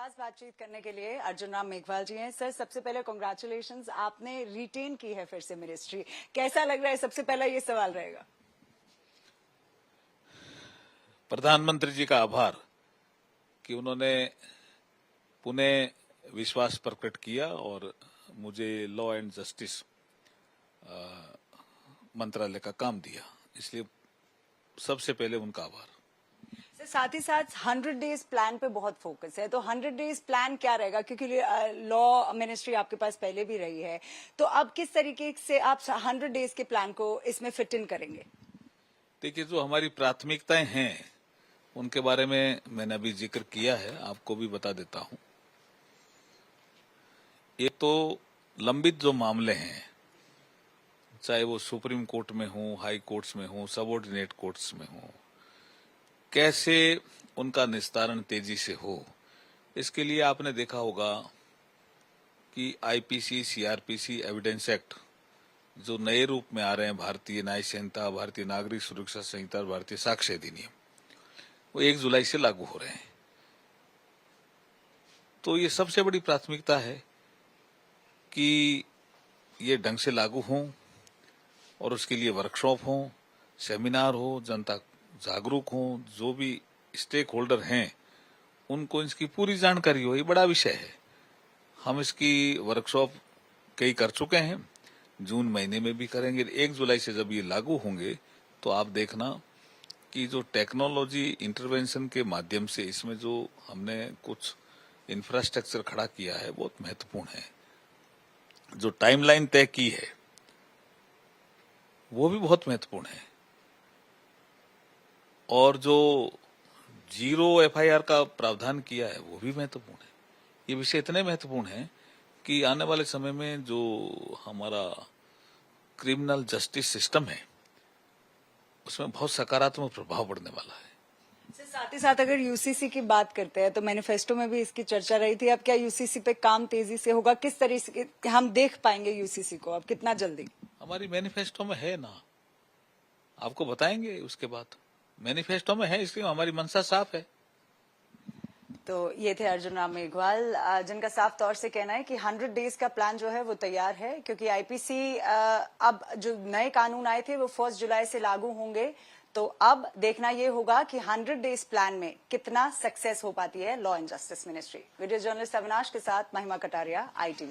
खास बातचीत करने के लिए अर्जुन राम मेघवाल जी हैं। सर, सबसे पहले कांग्रेचुलेशंस, आपने रिटेन की है फिर से मिनिस्ट्री, कैसा लग रहा है? सबसे पहला ये सवाल रहेगा। प्रधानमंत्री जी का आभार कि उन्होंने पुनः विश्वास प्रकट किया और मुझे लॉ एंड जस्टिस मंत्रालय का काम दिया, इसलिए सबसे पहले उनका आभार। सर, साथ ही साथ 100 डेज प्लान पे बहुत फोकस है, तो 100 डेज प्लान क्या रहेगा? क्योंकि लॉ मिनिस्ट्री आपके पास पहले भी रही है, तो अब किस तरीके से आप 100 डेज के प्लान को इसमें फिट इन करेंगे? देखिए, जो हमारी प्राथमिकताएं हैं उनके बारे में मैंने अभी जिक्र किया है, आपको भी बता देता हूं। एक तो लंबित जो मामले हैं, चाहे वो सुप्रीम कोर्ट में हो, हाई कोर्ट्स में हो, सबऑर्डिनेट कोर्ट्स में हो, कैसे उनका निस्तारण तेजी से हो। इसके लिए आपने देखा होगा कि आईपीसी, सीआरपीसी, एविडेंस एक्ट जो नए रूप में आ रहे हैं, भारतीय न्याय संहिता, भारतीय नागरिक सुरक्षा संहिता और भारतीय साक्ष्य अधिनियम, वो 1 जुलाई से लागू हो रहे हैं। तो ये सबसे बड़ी प्राथमिकता है कि ये ढंग से लागू हों और उसके लिए वर्कशॉप हो, सेमिनार हो, जनता जागरूक हो, जो भी स्टेक होल्डर हैं उनको इसकी पूरी जानकारी हो। ये बड़ा विषय है। हम इसकी वर्कशॉप कई कर चुके हैं, जून महीने में भी करेंगे। 1 जुलाई से जब ये लागू होंगे तो आप देखना कि जो टेक्नोलॉजी इंटरवेंशन के माध्यम से इसमें जो हमने कुछ इंफ्रास्ट्रक्चर खड़ा किया है बहुत महत्वपूर्ण है। जो टाइमलाइन तय की है वो भी बहुत महत्वपूर्ण है, और जो 0 एफआईआर का प्रावधान किया है वो भी महत्वपूर्ण है। ये विषय इतने महत्वपूर्ण है कि आने वाले समय में जो हमारा क्रिमिनल जस्टिस सिस्टम है उसमें बहुत सकारात्मक प्रभाव पड़ने वाला है। साथ ही साथ अगर यूसीसी की बात करते हैं तो मैनिफेस्टो में भी इसकी चर्चा रही थी। अब क्या यूसीसी पे काम तेजी से होगा? किस तरीके से हम देख पाएंगे यूसीसी को? अब कितना जल्दी? हमारी मैनिफेस्टो में है ना, आपको बताएंगे उसके बाद। मैनिफेस्टो में है, इसलिए हमारी मंशा साफ है। तो ये थे अर्जुन राम मेघवाल, जिनका साफ तौर से कहना है कि 100 डेज का प्लान जो है वो तैयार है, क्योंकि आईपीसी अब जो नए कानून आए थे वो 1 जुलाई से लागू होंगे। तो अब देखना ये होगा कि 100 डेज प्लान में कितना सक्सेस हो पाती है law and justice ministry. Video journalist Avinash के साथ महिमा कटारिया, ITV।